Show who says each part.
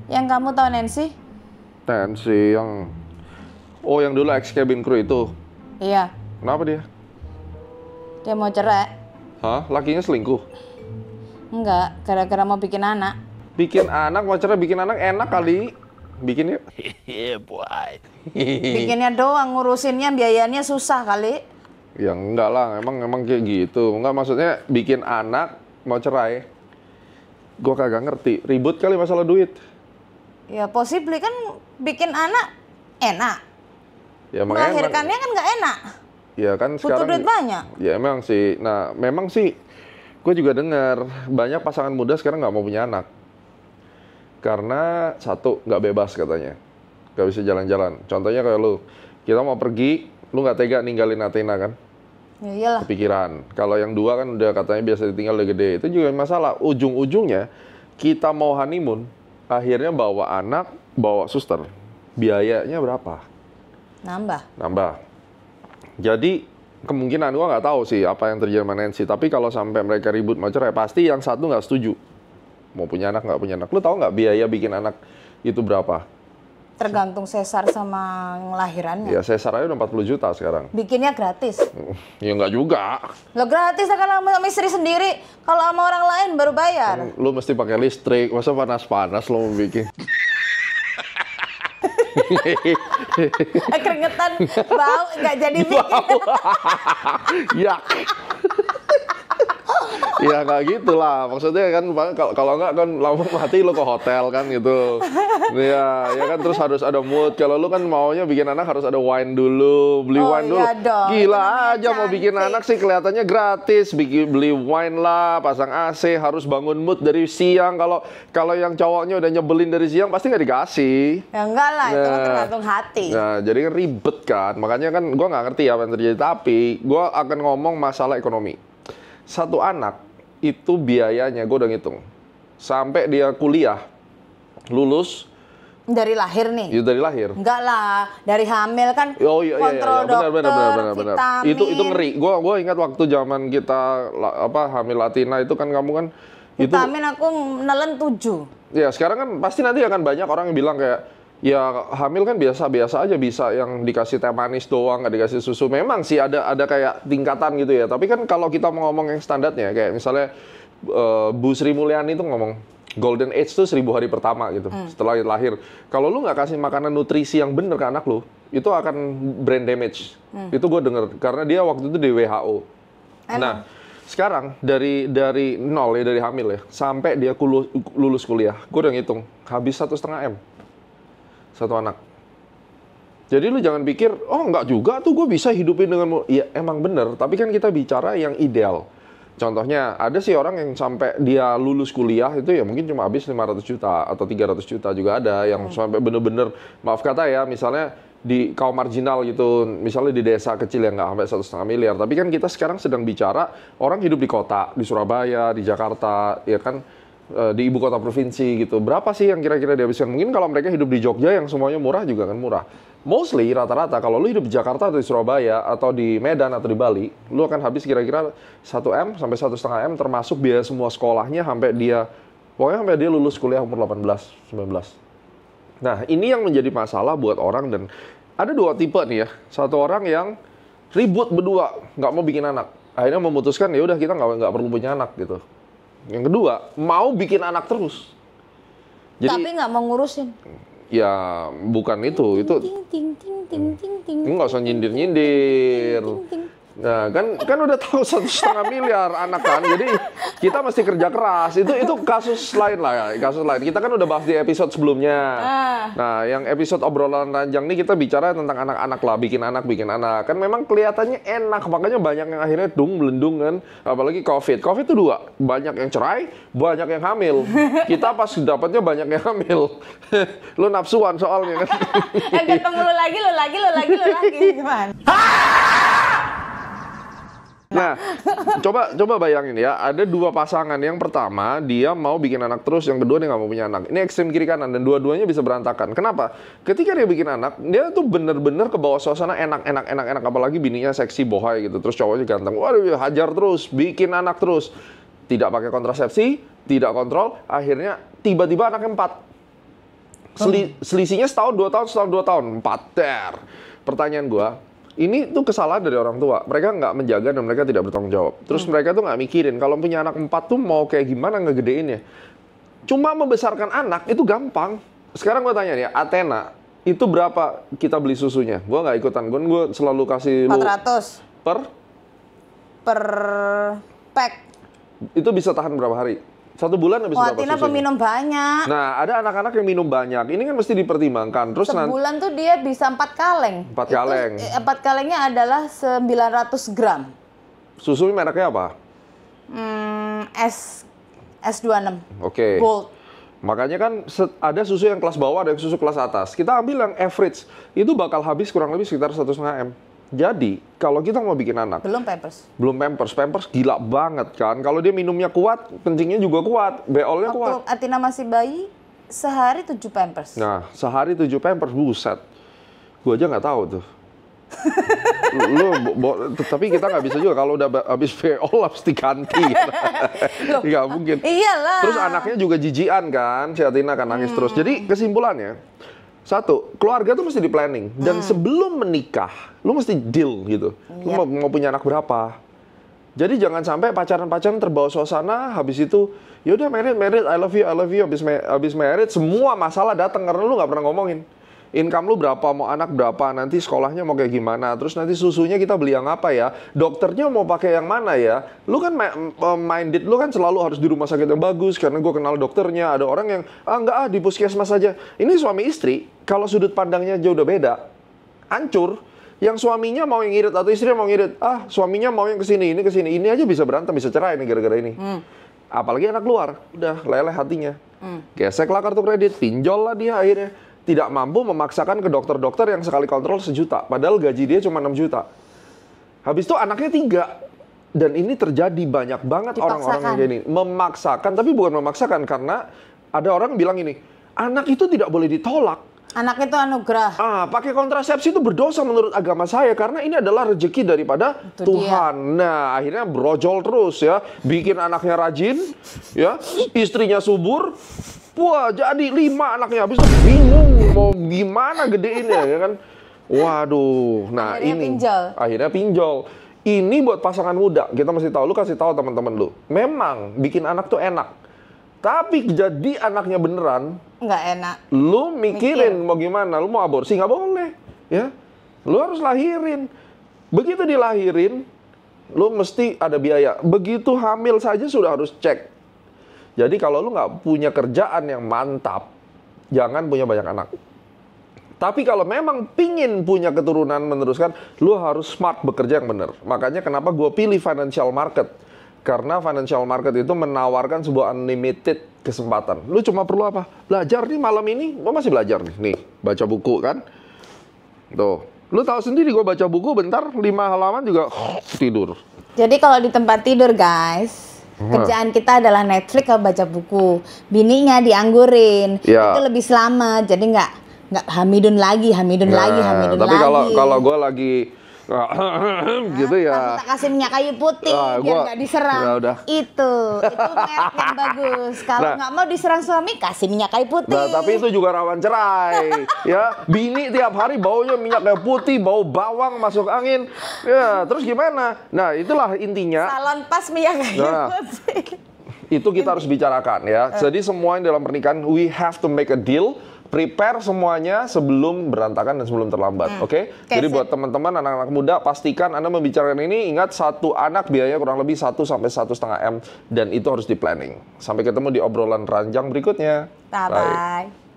Speaker 1: Yang kamu tahu Nancy?
Speaker 2: Nancy yang... Oh, yang dulu ex cabin crew itu.
Speaker 1: Iya.
Speaker 2: Kenapa dia?
Speaker 1: Dia mau cerai.
Speaker 2: Hah? Lakinya selingkuh?
Speaker 1: Enggak, gara-gara mau bikin anak.
Speaker 2: Bikin anak, mau cerai bikin anak enak kali. Bikinnya.
Speaker 3: Boy.
Speaker 1: Bikinnya doang, ngurusinnya, biayanya susah kali.
Speaker 2: Ya enggak lah, emang kayak gitu. Enggak, maksudnya bikin anak, mau cerai. Gua kagak ngerti. Ribut kali masalah duit.
Speaker 1: Ya possibly kan bikin anak enak.
Speaker 2: Ya makanya
Speaker 1: Melahirkannya kan nggak enak.
Speaker 2: ya kan
Speaker 1: Butuh
Speaker 2: sekarang
Speaker 1: duit banyak.
Speaker 2: Ya emang sih. Nah, memang sih gue juga dengar banyak pasangan muda sekarang nggak mau punya anak. Karena satu, nggak bebas katanya. Nggak bisa jalan-jalan. Contohnya kayak lu. Kita mau pergi, lu nggak tega ninggalin Athena kan?
Speaker 1: Ya iyalah.
Speaker 2: Kepikiran. Kalau yang dua kan udah katanya biasa ditinggal udah gede. Itu juga masalah. Ujung-ujungnya kita mau honeymoon, akhirnya bawa anak, bawa suster. Biayanya berapa? Nambah. Jadi kemungkinan gua nggak tahu sih apa yang terjadi sama Nancy. Tapi kalau sampai mereka ribut mau cerai, pasti yang satu nggak setuju. Mau punya anak nggak punya anak. Lu tahu nggak biaya bikin anak itu berapa?
Speaker 1: Tergantung sesar sama lahirannya.
Speaker 2: Ya sesar aja udah 40 juta sekarang.
Speaker 1: Bikinnya gratis.
Speaker 2: Ya nggak juga.
Speaker 1: Lo gratis kan sama istri sendiri. Kalau sama orang lain baru bayar.
Speaker 2: Lu mesti pakai listrik. Masa panas-panas lo mau bikin.
Speaker 1: Keringetan bau nggak jadi bikin.
Speaker 2: Ya. Ya nggak gitu lah, maksudnya kan kalau nggak kan langsung mati lo ke hotel kan gitu. Ya kan terus harus ada mood. Kalau lu kan maunya bikin anak harus ada wine dulu, beli wine dulu.
Speaker 1: Iya dong.
Speaker 2: Gila aja mau bikin anak sih kelihatannya gratis, beli wine lah, pasang AC, harus bangun mood dari siang. Kalau yang cowoknya udah nyebelin dari siang pasti nggak dikasih.
Speaker 1: Ya enggak lah, itu kan tergantung hati.
Speaker 2: Nah, jadi kan ribet kan. Makanya kan gua nggak ngerti apa yang terjadi. Tapi gua akan ngomong masalah ekonomi. Satu anak itu biayanya, gue udah ngitung. Sampai dia kuliah, lulus.
Speaker 1: Dari lahir nih?
Speaker 2: Ya dari lahir.
Speaker 1: Enggak lah, dari hamil kan
Speaker 2: Oh iya,
Speaker 1: kontrol dokter,
Speaker 2: benar.
Speaker 1: vitamin.
Speaker 2: Itu ngeri. Gua ingat waktu zaman kita hamil Athena itu kan kamu kan
Speaker 1: vitamin aku nelen 7.
Speaker 2: Ya sekarang kan pasti nanti akan banyak orang yang bilang kayak ya hamil kan biasa-biasa aja, bisa yang dikasih teh manis doang, nggak dikasih susu. Memang sih ada kayak tingkatan gitu ya. Tapi kan kalau kita mau ngomong yang standarnya, kayak misalnya Bu Sri Mulyani itu ngomong golden age tuh 1000 hari pertama gitu, setelah lahir. Kalau lu nggak kasih makanan nutrisi yang bener ke anak lu, itu akan brain damage. Itu gue denger, karena dia waktu itu di WHO. Nah, sekarang dari nol ya, dari hamil ya, sampai dia lulus kuliah, gue udah ngitung, habis 1,5 M. Satu anak. Jadi lu jangan pikir, oh enggak juga tuh gue bisa hidupin dengan... Ya emang bener, tapi kan kita bicara yang ideal. Contohnya, ada sih orang yang sampai dia lulus kuliah itu ya mungkin cuma habis 500 juta atau 300 juta juga ada. Yang sampai bener-bener, maaf kata ya, misalnya di kaum marginal gitu, misalnya di desa kecil yang nggak sampai 1,5 miliar. Tapi kan kita sekarang sedang bicara orang hidup di kota, di Surabaya, di Jakarta, ya kan, di ibu kota provinsi gitu. Berapa sih yang kira-kira dihabiskan? Mungkin kalau mereka hidup di Jogja yang semuanya murah juga kan murah. Mostly rata-rata kalau lu hidup di Jakarta atau di Surabaya atau di Medan atau di Bali, lu akan habis kira-kira 1 M sampai 1,5 M termasuk biaya semua sekolahnya sampai dia lulus kuliah umur 18, 19. Nah, ini yang menjadi masalah buat orang, dan ada dua tipe nih ya. Satu orang yang ribut berdua, nggak mau bikin anak. Akhirnya memutuskan ya udah kita nggak perlu punya anak gitu. Yang kedua, mau bikin anak terus. Jadi,
Speaker 1: tapi nggak mau ngurusin.
Speaker 2: Ya, bukan itu. Nggak usah nyindir-nyindir. Nah, kan udah tahu 1,5 miliar anak kan. Jadi kita mesti kerja keras. Itu kasus lain lah ya, kasus lain. Kita kan udah bahas di episode sebelumnya. Nah, yang episode obrolan ranjang nih kita bicara tentang anak-anak lah, bikin anak. Kan memang kelihatannya enak, makanya banyak yang akhirnya belendung kan. Apalagi COVID. COVID itu 2, banyak yang cerai, banyak yang hamil. Kita pas dapatnya banyak yang hamil. Lu nafsuan soalnya kan.
Speaker 1: Ketemu lu lagi gimana?
Speaker 2: Nah, coba bayangin ya, ada 2 pasangan. Yang pertama, dia mau bikin anak terus, yang kedua dia nggak mau punya anak. Ini ekstrem kiri kanan, dan dua-duanya bisa berantakan. Kenapa? Ketika dia bikin anak, dia tuh bener-bener ke bawah suasana enak. Apalagi bininya seksi, bohai gitu. Terus cowoknya ganteng. Waduh, hajar terus, bikin anak terus. Tidak pakai kontrasepsi, tidak kontrol, akhirnya tiba-tiba anaknya 4. Selisihnya setahun, 2 tahun, setahun, 2 tahun, 4 ter. Pertanyaan gua, ini tuh kesalahan dari orang tua. Mereka nggak menjaga dan mereka tidak bertanggung jawab. Terus mereka tuh nggak mikirin kalau punya anak 4 tuh mau kayak gimana ngegedeinnya. Cuma membesarkan anak itu gampang. Sekarang gua tanya nih, Athena itu berapa kita beli susunya? Gua nggak ikutan. Gua selalu kasih lu
Speaker 1: 400 per pack.
Speaker 2: Itu bisa tahan berapa hari? 1 bulan habis berapa
Speaker 1: Athena
Speaker 2: susunya?
Speaker 1: peminum banyak.
Speaker 2: Nah, ada anak-anak yang minum banyak. Ini kan mesti dipertimbangkan. Terus
Speaker 1: Sebulan tuh dia bisa 4 kaleng.
Speaker 2: 4 kaleng.
Speaker 1: 4 kalengnya adalah 900 gram.
Speaker 2: Susunya mereknya apa?
Speaker 1: S26.
Speaker 2: Oke.
Speaker 1: Gold.
Speaker 2: Makanya kan ada susu yang kelas bawah, ada yang susu kelas atas. Kita ambil yang average. Itu bakal habis kurang lebih sekitar 1,5 M. Jadi, kalau kita mau bikin anak,
Speaker 1: Belum Pampers.
Speaker 2: belum Pampers. Pampers gila banget kan. Kalau dia minumnya kuat, kencingnya juga kuat, beolnya kuat.
Speaker 1: Waktu Athena masih bayi, sehari 7 Pampers.
Speaker 2: Nah, sehari 7 Pampers, buset. Gue aja nggak tahu tuh. Tapi kita nggak bisa juga kalau udah habis beol harus diganti. Nggak mungkin.
Speaker 1: Iyalah.
Speaker 2: Terus anaknya juga jijian kan, si Athena kan nangis terus. Jadi kesimpulannya, satu, keluarga tuh mesti di planning. Dan sebelum menikah, lu mesti deal gitu. Lu mau punya anak berapa? Jadi jangan sampai pacaran-pacaran terbawa suasana, habis itu yaudah married, I love you, habis married, semua masalah datang karena lu nggak pernah ngomongin. Income lu berapa, mau anak berapa, nanti sekolahnya mau kayak gimana, terus nanti susunya kita beli yang apa ya, dokternya mau pakai yang mana ya. Lu kan minded, lu kan selalu harus di rumah sakit yang bagus, karena gue kenal dokternya. Ada orang yang, enggak di puskesmas aja. Ini suami istri, kalau sudut pandangnya jauh udah beda, hancur. Yang suaminya mau yang ngirit atau istrinya mau ngirit, suaminya mau yang kesini, ini aja bisa berantem, bisa cerai nih gara-gara ini. Apalagi anak keluar, udah leleh hatinya. Geseklah kartu kredit, pinjol lah dia akhirnya. Tidak mampu memaksakan ke dokter-dokter yang sekali kontrol 1 juta. Padahal gaji dia cuma 6 juta. Habis itu anaknya 3. Dan ini terjadi banyak banget orang-orang yang gini. Memaksakan, tapi bukan memaksakan. Karena ada orang bilang ini, anak itu tidak boleh ditolak.
Speaker 1: Anak itu anugerah.
Speaker 2: Pakai kontrasepsi itu berdosa menurut agama saya. Karena ini adalah rezeki daripada Tuhan. Nah, akhirnya brojol terus ya. Bikin anaknya rajin, ya, istrinya subur. Wah, jadi 5 anaknya. Habis itu bingung mau gimana gedeinnya, ya kan? Waduh, nah akhirnya pinjol. Ini buat pasangan muda, kita mesti tahu, lu kasih tahu teman-teman lu. Memang bikin anak tuh enak. Tapi jadi anaknya beneran,
Speaker 1: nggak enak.
Speaker 2: Lu mikirin mau gimana, lu mau aborsi nggak boleh, ya. Lu harus lahirin. Begitu dilahirin, lu mesti ada biaya. Begitu hamil saja sudah harus cek. Jadi kalau lu nggak punya kerjaan yang mantap, jangan punya banyak anak. Tapi kalau memang pingin punya keturunan meneruskan, lu harus smart bekerja yang benar. Makanya kenapa gue pilih financial market. Karena financial market itu menawarkan sebuah unlimited kesempatan. Lu cuma perlu apa? Belajar nih malam ini, gue masih belajar nih. Nih, baca buku kan. Tuh, lu tahu sendiri gue baca buku bentar, 5 halaman juga tidur.
Speaker 1: Jadi kalau di tempat tidur guys, kerjaan kita adalah Netflix atau baca buku. Bininya dianggurin, itu lebih selamat. Jadi nggak hamidun lagi.
Speaker 2: Tapi kalau gue lagi gitu ya.
Speaker 1: Kita kasih minyak kayu putih biar nggak diserang. Itu merek yang bagus. Kalau nggak mau diserang suami, kasih minyak kayu putih.
Speaker 2: Nah, tapi itu juga rawan cerai. Ya, bini tiap hari baunya minyak kayu putih, bau bawang masuk angin. Ya, terus gimana? Nah, itulah intinya.
Speaker 1: Salon pas minyak kayu putih.
Speaker 2: Itu kita harus bicarakan ya. Jadi semua yang dalam pernikahan, we have to make a deal. Prepare semuanya sebelum berantakan dan sebelum terlambat, oke? Jadi buat teman-teman anak-anak muda, pastikan Anda membicarakan ini. Ingat, 1 anak biayanya kurang lebih 1 sampai 1,5 M dan itu harus di planning. Sampai ketemu di obrolan ranjang berikutnya.
Speaker 1: Bye.